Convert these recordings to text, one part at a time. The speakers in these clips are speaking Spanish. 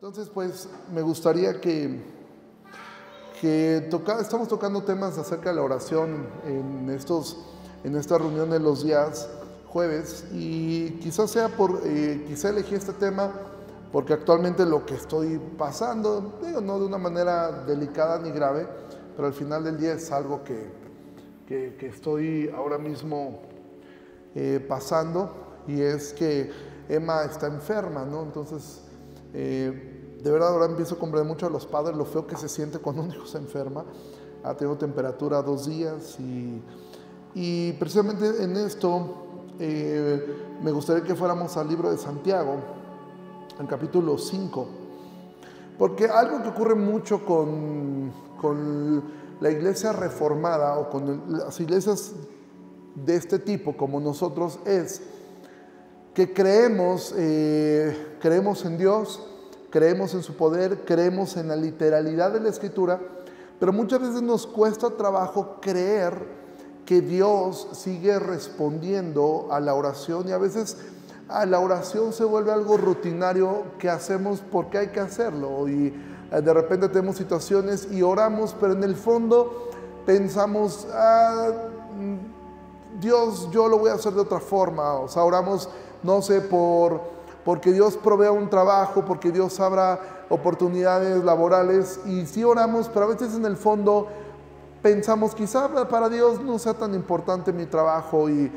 Entonces, pues, me gustaría estamos tocando temas acerca de la oración en esta reunión de los días jueves, y quizás quizá elegí este tema porque actualmente lo que estoy pasando, digo, no de una manera delicada ni grave, pero al final del día es algo que estoy ahora mismo pasando, y es que Emma está enferma, ¿no? Entonces, de verdad ahora empiezo a comprender mucho a los padres lo feo que se siente cuando un hijo se enferma. Ha tenido temperatura 2 días y precisamente en esto me gustaría que fuéramos al libro de Santiago, al capítulo 5, porque algo que ocurre mucho con la iglesia reformada o con las iglesias de este tipo como nosotros es que creemos en Dios, creemos en su poder, creemos en la literalidad de la Escritura, pero muchas veces nos cuesta trabajo creer que Dios sigue respondiendo a la oración, y a veces a la oración se vuelve algo rutinario que hacemos porque hay que hacerlo, y de repente tenemos situaciones y oramos, pero en el fondo pensamos, Dios, yo lo voy a hacer de otra forma. O sea, oramos, no sé, porque Dios provea un trabajo, porque Dios abra oportunidades laborales, y sí oramos, pero a veces en el fondo pensamos, quizá para Dios no sea tan importante mi trabajo, y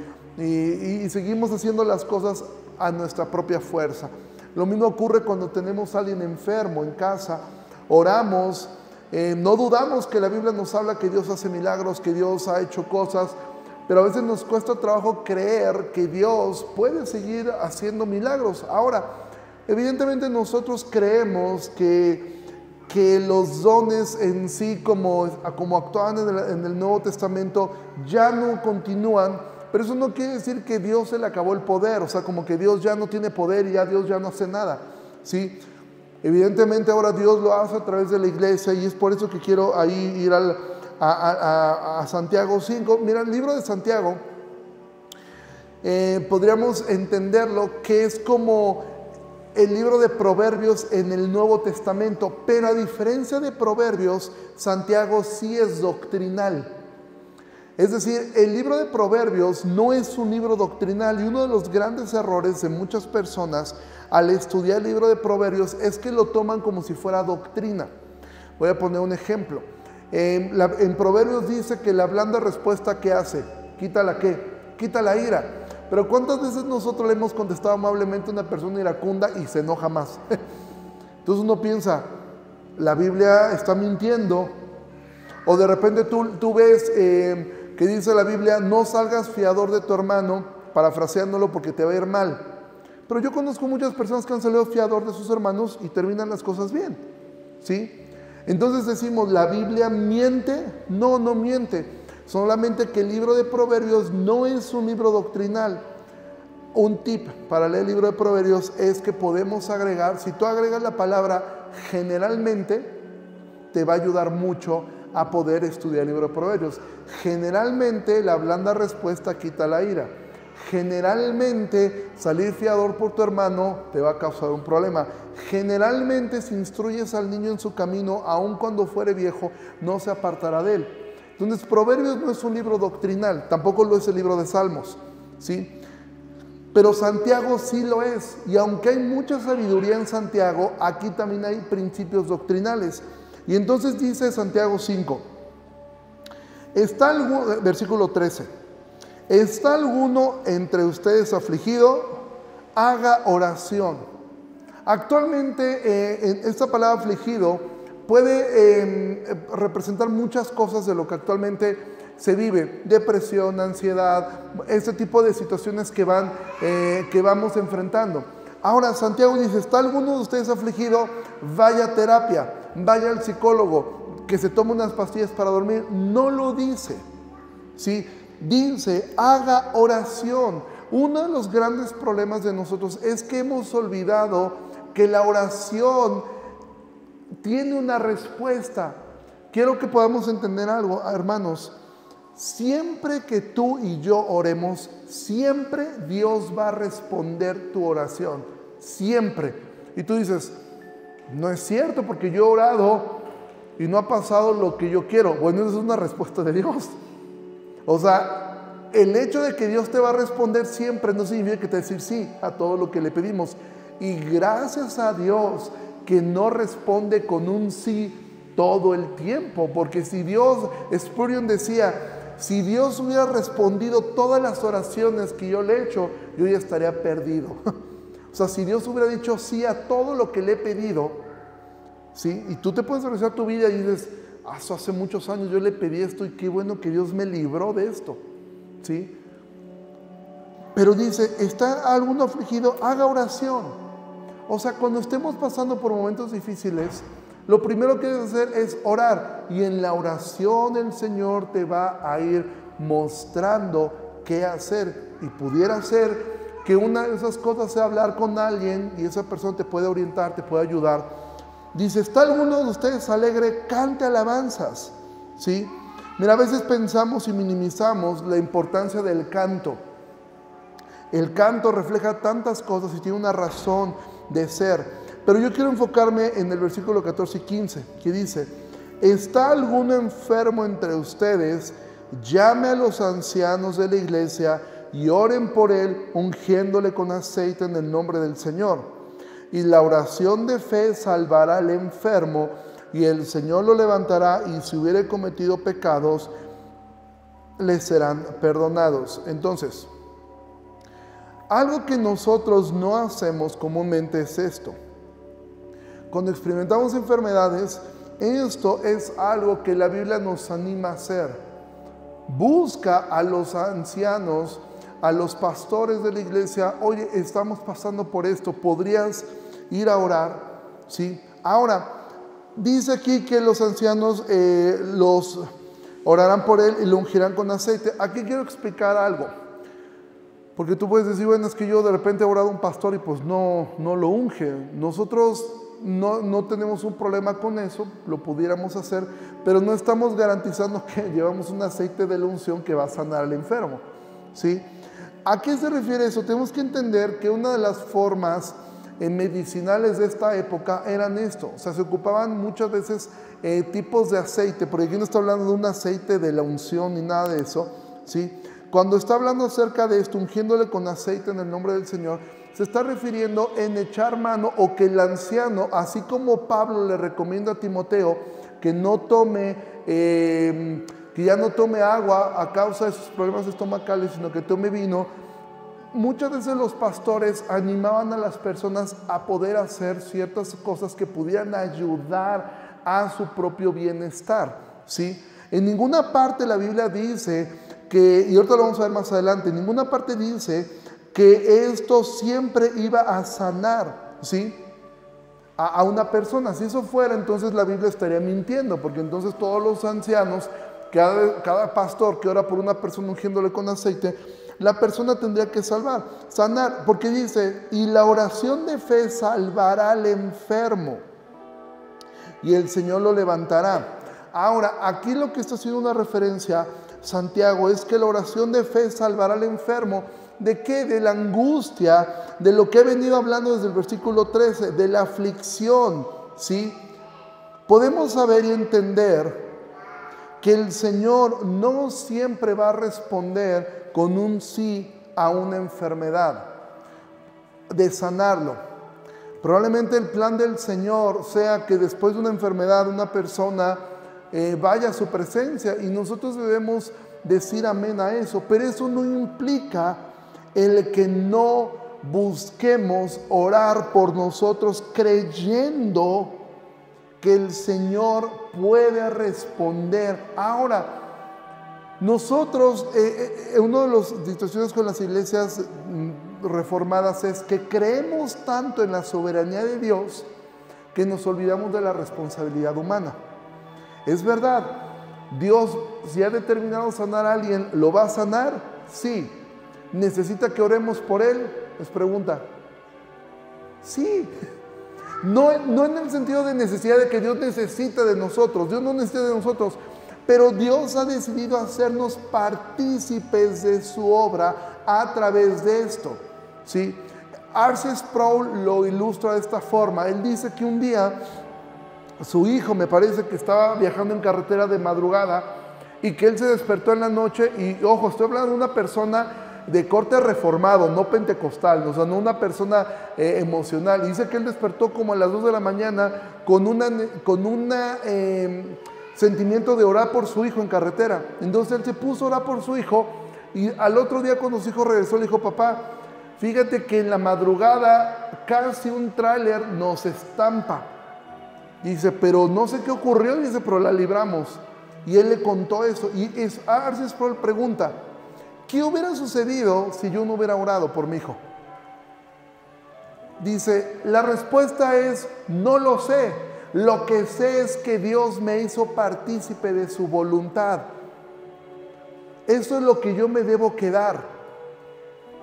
seguimos haciendo las cosas a nuestra propia fuerza. Lo mismo ocurre cuando tenemos a alguien enfermo en casa. Oramos, no dudamos que la Biblia nos habla que Dios hace milagros, que Dios ha hecho cosas, pero a veces nos cuesta trabajo creer que Dios puede seguir haciendo milagros. Ahora, evidentemente nosotros creemos que los dones en sí, como actuaban en el Nuevo Testamento, ya no continúan, pero eso no quiere decir que Dios se le acabó el poder, o sea, como que Dios ya no tiene poder y ya Dios ya no hace nada, ¿sí? Evidentemente ahora Dios lo hace a través de la iglesia, y es por eso que quiero ahí ir a Santiago 5. Mira, el libro de Santiago podríamos entenderlo que es como el libro de Proverbios en el Nuevo Testamento, pero a diferencia de Proverbios, Santiago sí es doctrinal. Es decir, el libro de Proverbios no es un libro doctrinal, y uno de los grandes errores de muchas personas al estudiar el libro de Proverbios es que lo toman como si fuera doctrina. Voy a poner un ejemplo. En Proverbios dice que la blanda respuesta, ¿qué hace? ¿Quita la qué? Quita la ira. Pero ¿cuántas veces nosotros le hemos contestado amablemente a una persona iracunda y se enoja más? Entonces uno piensa, la Biblia está mintiendo. O de repente tú ves que dice la Biblia, no salgas fiador de tu hermano, parafraseándolo, porque te va a ir mal. Pero yo conozco muchas personas que han salido fiador de sus hermanos y terminan las cosas bien, ¿sí? Entonces decimos, ¿la Biblia miente? No, no miente. Solamente que el libro de Proverbios no es un libro doctrinal. Un tip para leer el libro de Proverbios es que podemos agregar, si tú agregas la palabra generalmente, te va a ayudar mucho a poder estudiar el libro de Proverbios. Generalmente la blanda respuesta quita la ira. Generalmente salir fiador por tu hermano te va a causar un problema. Generalmente si instruyes al niño en su camino, aun cuando fuere viejo, no se apartará de él. Entonces Proverbios no es un libro doctrinal, tampoco lo es el libro de Salmos, ¿sí? Pero Santiago sí lo es, y aunque hay mucha sabiduría en Santiago, aquí también hay principios doctrinales. Y entonces dice Santiago 5, versículo 13, ¿está alguno entre ustedes afligido? Haga oración. Actualmente esta palabra afligido puede representar muchas cosas de lo que actualmente se vive: depresión, ansiedad, este tipo de situaciones que vamos enfrentando. Ahora Santiago dice, ¿está alguno de ustedes afligido? Vaya a terapia, vaya al psicólogo, que se tome unas pastillas para dormir. No lo dice, ¿sí? Dice, haga oración. Uno de los grandes problemas de nosotros es que hemos olvidado que la oración tiene una respuesta. Quiero que podamos entender algo, hermanos. Siempre que tú y yo oremos, siempre Dios va a responder tu oración. Siempre. Y tú dices, No es cierto, porque yo he orado y no ha pasado lo que yo quiero. Bueno, esa es una respuesta de Dios. O sea, el hecho de que Dios te va a responder siempre no significa que te va a decir sí a todo lo que le pedimos. Y gracias a Dios que no responde con un sí todo el tiempo, porque si Dios, Spurgeon decía, si Dios hubiera respondido todas las oraciones que yo le he hecho, yo ya estaría perdido. O sea, si Dios hubiera dicho sí a todo lo que le he pedido, ¿sí? Y tú te puedes revisar tu vida y dices, eso hace muchos años yo le pedí esto y qué bueno que Dios me libró de esto, ¿sí? Pero dice, ¿está alguno afligido? Haga oración. O sea, cuando estemos pasando por momentos difíciles, lo primero que debes hacer es orar. Y en la oración el Señor te va a ir mostrando qué hacer. Y pudiera ser que una de esas cosas sea hablar con alguien y esa persona te puede orientar, te puede ayudar. Dice, ¿está alguno de ustedes alegre? Cante alabanzas, ¿sí? Mira, a veces pensamos y minimizamos la importancia del canto. El canto refleja tantas cosas y tiene una razón de ser. Pero yo quiero enfocarme en el versículo 14 y 15, que dice, ¿está alguno enfermo entre ustedes? Llame a los ancianos de la iglesia y oren por él, ungiéndole con aceite en el nombre del Señor. Y la oración de fe salvará al enfermo, y el Señor lo levantará, y si hubiere cometido pecados, le serán perdonados. Entonces, algo que nosotros no hacemos comúnmente es esto. Cuando experimentamos enfermedades, esto es algo que la Biblia nos anima a hacer. Busca a los ancianos, a los pastores de la iglesia, oye, estamos pasando por esto, ¿podrías ir a orar? ¿Sí? Ahora, dice aquí que los ancianos los orarán por él y lo ungirán con aceite. Aquí quiero explicar algo. Porque tú puedes decir, bueno, es que yo de repente he orado a un pastor y pues no lo unge. Nosotros no tenemos un problema con eso, lo pudiéramos hacer, pero no estamos garantizando que llevamos un aceite de la unción que va a sanar al enfermo, ¿sí? ¿A qué se refiere eso? Tenemos que entender que una de las formas medicinales de esta época eran esto. O sea, se ocupaban muchas veces tipos de aceite, porque aquí no está hablando de un aceite de la unción ni nada de eso, ¿sí? Cuando está hablando acerca de esto, ungiéndole con aceite en el nombre del Señor, se está refiriendo en echar mano, o que el anciano, así como Pablo le recomienda a Timoteo que no tome, que ya no tome agua a causa de sus problemas estomacales, sino que tome vino. Muchas veces los pastores animaban a las personas a poder hacer ciertas cosas que pudieran ayudar a su propio bienestar, ¿sí? En ninguna parte la Biblia dice que, y ahorita lo vamos a ver más adelante, en ninguna parte dice que esto siempre iba a sanar, ¿sí? A una persona. Si eso fuera, entonces la Biblia estaría mintiendo, porque entonces todos los ancianos, cada pastor que ora por una persona ungiéndole con aceite, la persona tendría que sanar, porque dice, y la oración de fe salvará al enfermo, y el Señor lo levantará. Ahora, aquí lo que está haciendo una referencia Santiago es que la oración de fe salvará al enfermo. ¿De qué? De la angustia, de lo que he venido hablando desde el versículo 13, de la aflicción, ¿sí? Podemos saber y entender que el Señor no siempre va a responder con un sí a una enfermedad, de sanarlo. Probablemente el plan del Señor sea que después de una enfermedad una persona vaya a su presencia, y nosotros debemos decir amén a eso, pero eso no implica el que no busquemos orar por nosotros creyendo que el Señor puede responder. Ahora, nosotros, una de las situaciones con las iglesias reformadas es que creemos tanto en la soberanía de Dios que nos olvidamos de la responsabilidad humana. Es verdad, Dios, si ha determinado sanar a alguien, ¿lo va a sanar? Sí. ¿Necesita que oremos por él? Les pregunta. Sí. No en el sentido de necesidad de que Dios necesita de nosotros. Dios no necesita de nosotros. Pero Dios ha decidido hacernos partícipes de su obra a través de esto, ¿sí? R.C. Sproul lo ilustra de esta forma. Él dice que un día su hijo, me parece que estaba viajando en carretera de madrugada y que él se despertó en la noche y, ojo, estoy hablando de una persona de corte reformado, no pentecostal, o sea, no una persona emocional. Dice que él despertó como a las 2 de la mañana con un sentimiento de orar por su hijo en carretera. Entonces él se puso a orar por su hijo y al otro día cuando su hijo regresó le dijo: papá, fíjate que en la madrugada casi un tráiler nos estampa. Dice, pero no sé qué ocurrió, dice, pero la libramos. Y él le contó eso. Y R.C. Sproul pregunta: ¿qué hubiera sucedido si yo no hubiera orado por mi hijo? Dice, la respuesta es: no lo sé. Lo que sé es que Dios me hizo partícipe de su voluntad. Eso es lo que yo me debo quedar.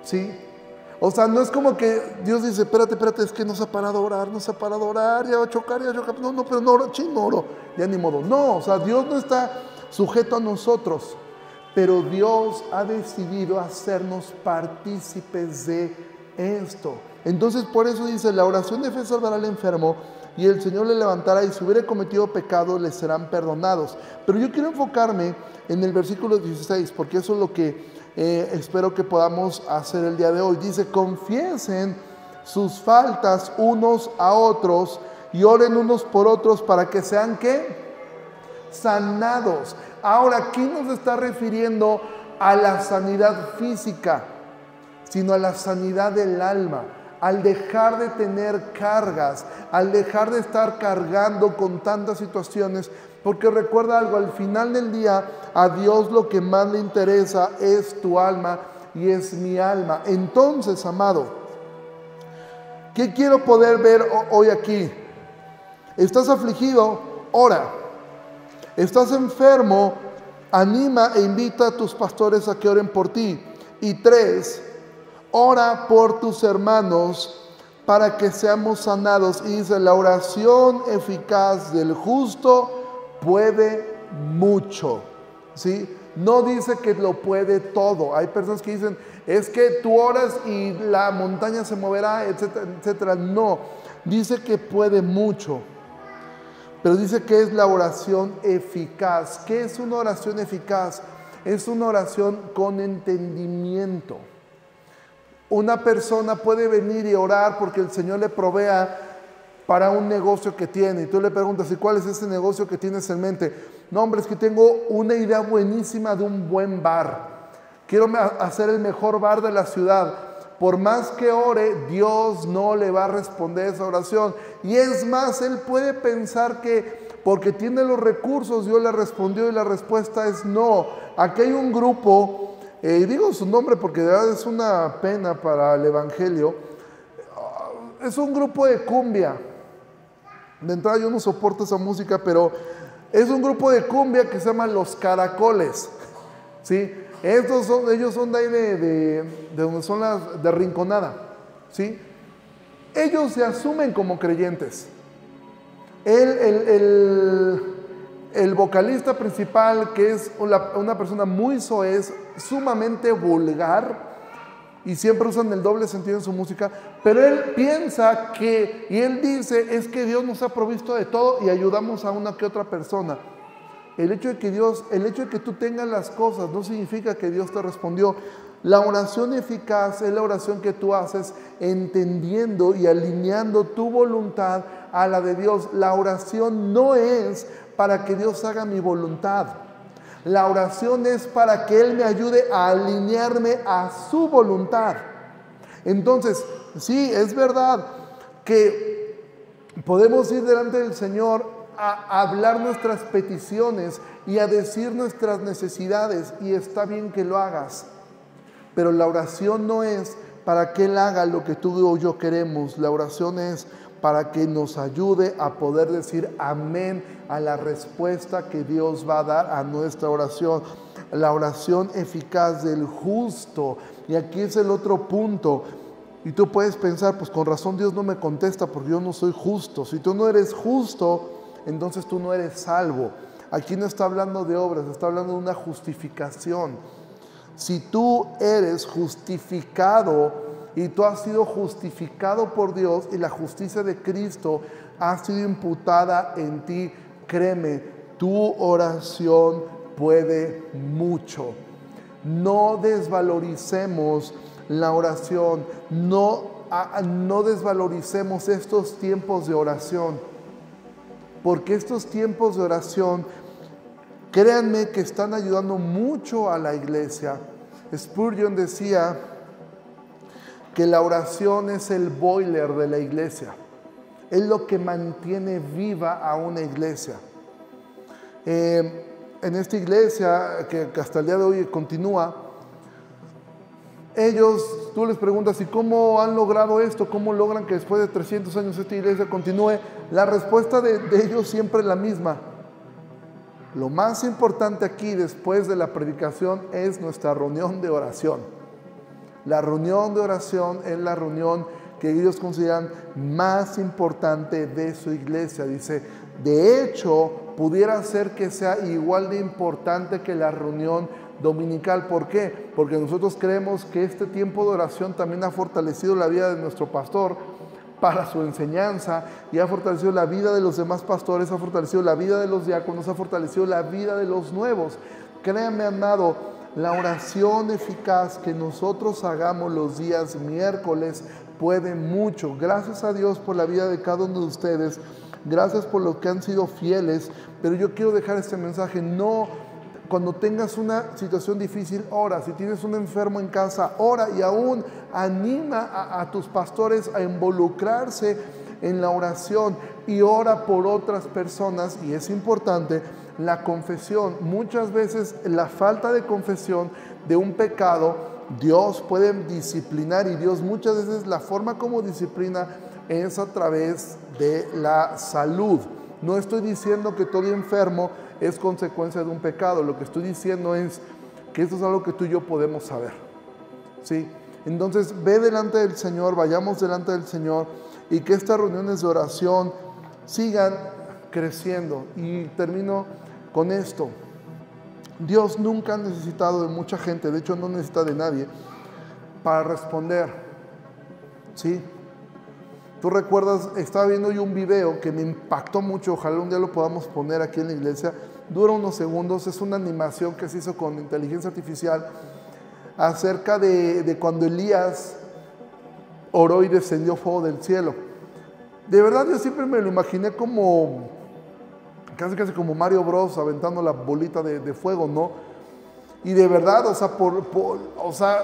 ¿Sí? O sea, no es como que Dios dice: espérate, es que no se ha parado a orar, ya va a chocar, no, pero no oro, no oro, ya ni modo. No, o sea, Dios no está sujeto a nosotros, pero Dios ha decidido hacernos partícipes de esto. Entonces, por eso dice: la oración de fe salvará al enfermo y el Señor le levantará, y si hubiera cometido pecado, le serán perdonados. Pero yo quiero enfocarme en el versículo 16, porque eso es lo que espero que podamos hacer el día de hoy. Dice: confiesen sus faltas unos a otros y oren unos por otros para que sean, ¿qué? Sanados. Ahora, aquí no se está refiriendo a la sanidad física, sino a la sanidad del alma. Al dejar de tener cargas, al dejar de estar cargando con tantas situaciones. Porque recuerda algo, al final del día a Dios lo que más le interesa es tu alma y es mi alma. Entonces, amado, ¿qué quiero poder ver hoy aquí? ¿Estás afligido? Ora. ¿Estás enfermo? Anima e invita a tus pastores a que oren por ti. Y 3, ora por tus hermanos para que seamos sanados. Y dice: la oración eficaz del justo puede mucho, ¿sí? No dice que lo puede todo. Hay personas que dicen: es que tú oras y la montaña se moverá, etcétera, etcétera. No, dice que puede mucho, pero dice que es la oración eficaz. ¿Qué es una oración eficaz? Es una oración con entendimiento. Una persona puede venir y orar porque el Señor le provea para un negocio que tiene, y tú le preguntas: ¿y cuál es ese negocio que tienes en mente? No, hombre, es que tengo una idea buenísima de un buen bar. Quiero hacer el mejor bar de la ciudad. Por más que ore, Dios no le va a responder esa oración. Y es más, él puede pensar que porque tiene los recursos, Dios le respondió, y la respuesta es no. Aquí hay un grupo, digo su nombre porque de verdad es una pena para el evangelio. Es un grupo de cumbia. De entrada yo no soporto esa música, pero es un grupo de cumbia que se llama Los Caracoles, ¿sí? Ellos son de ahí de donde son las de Rinconada, ¿sí? Ellos se asumen como creyentes. El vocalista principal, que es una persona muy soez, sumamente vulgar, y siempre usan el doble sentido en su música, pero él piensa que, y él dice, es que Dios nos ha provisto de todo y ayudamos a una que otra persona. El hecho de que tú tengas las cosas no significa que Dios te respondió. La oración eficaz es la oración que tú haces entendiendo y alineando tu voluntad a la de Dios. La oración no es para que Dios haga mi voluntad. La oración es para que Él me ayude a alinearme a su voluntad. Entonces, sí, es verdad que podemos ir delante del Señor a hablar nuestras peticiones y a decir nuestras necesidades, y está bien que lo hagas. Pero la oración no es para que Él haga lo que tú o yo queremos. La oración es para que nos ayude a poder decir amén a la respuesta que Dios va a dar a nuestra oración. La oración eficaz del justo. Y aquí es el otro punto. Y tú puedes pensar, pues con razón Dios no me contesta porque yo no soy justo. Si tú no eres justo, entonces tú no eres salvo. Aquí no está hablando de obras, está hablando de una justificación. Si tú eres justificado y tú has sido justificado por Dios y la justicia de Cristo ha sido imputada en ti, créeme, tu oración puede mucho. No desvaloricemos la oración, no desvaloricemos estos tiempos de oración, porque estos tiempos de oración, créanme que están ayudando mucho a la iglesia. Spurgeon decía que la oración es el boiler de la iglesia, es lo que mantiene viva a una iglesia. En esta iglesia, que hasta el día de hoy continúa, ellos, tú les preguntas, ¿y cómo han logrado esto? ¿Cómo logran que después de 300 años esta iglesia continúe? La respuesta de ellos siempre es la misma. Lo más importante aquí, después de la predicación, es nuestra reunión de oración. La reunión de oración es la reunión que ellos consideran más importante de su iglesia. Dice, de hecho, pudiera ser que sea igual de importante que la reunión dominical. ¿Por qué? Porque nosotros creemos que este tiempo de oración también ha fortalecido la vida de nuestro pastor para su enseñanza, y ha fortalecido la vida de los demás pastores, ha fortalecido la vida de los diáconos, ha fortalecido la vida de los nuevos. Créanme, amado, la oración eficaz que nosotros hagamos los días miércoles puede mucho. Gracias a Dios por la vida de cada uno de ustedes, gracias por los que han sido fieles, pero yo quiero dejar este mensaje: no, cuando tengas una situación difícil, ora. Si tienes un enfermo en casa, ora, y aún anima a tus pastores a involucrarse en la oración y ora por otras personas. Y es importante la confesión. Muchas veces la falta de confesión de un pecado, Dios puede disciplinar, y Dios muchas veces la forma como disciplina es a través de la salud. No estoy diciendo que todo enfermo es consecuencia de un pecado. Lo que estoy diciendo es que esto es algo que tú y yo podemos saber, ¿sí? Entonces, ve delante del Señor, vayamos delante del Señor, y que estas reuniones de oración sigan creciendo. Y termino con esto: Dios nunca ha necesitado de mucha gente, de hecho no necesita de nadie para responder, ¿sí? Tú recuerdas, estaba viendo yo un video que me impactó mucho, ojalá un día lo podamos poner aquí en la iglesia, dura unos segundos, es una animación que se hizo con inteligencia artificial acerca de cuando Elías oró y descendió fuego del cielo. De verdad, yo siempre me lo imaginé como, casi como Mario Bros aventando la bolita de fuego, ¿no? Y de verdad, o sea,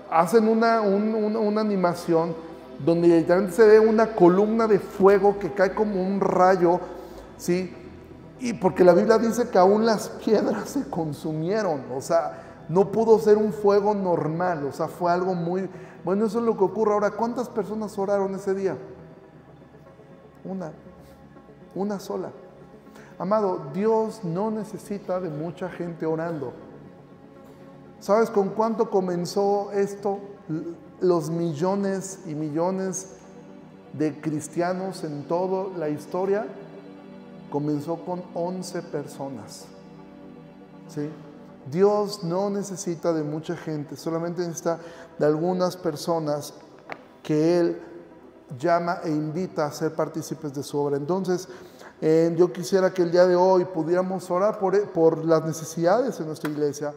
hacen una animación donde literalmente se ve una columna de fuego que cae como un rayo, ¿sí? Y porque la Biblia dice que aún las piedras se consumieron, o sea, no pudo ser un fuego normal, o sea, fue algo muy... Bueno, eso es lo que ocurre ahora. ¿Cuántas personas oraron ese día? Una sola. Amado, Dios no necesita de mucha gente orando. ¿Sabes con cuánto comenzó esto? Los millones y millones de cristianos en toda la historia, comenzó con 11 personas, ¿sí? Dios no necesita de mucha gente, solamente necesita de algunas personas que Él llama e invita a ser partícipes de su obra. Entonces, yo quisiera que el día de hoy pudiéramos orar por las necesidades en nuestra iglesia.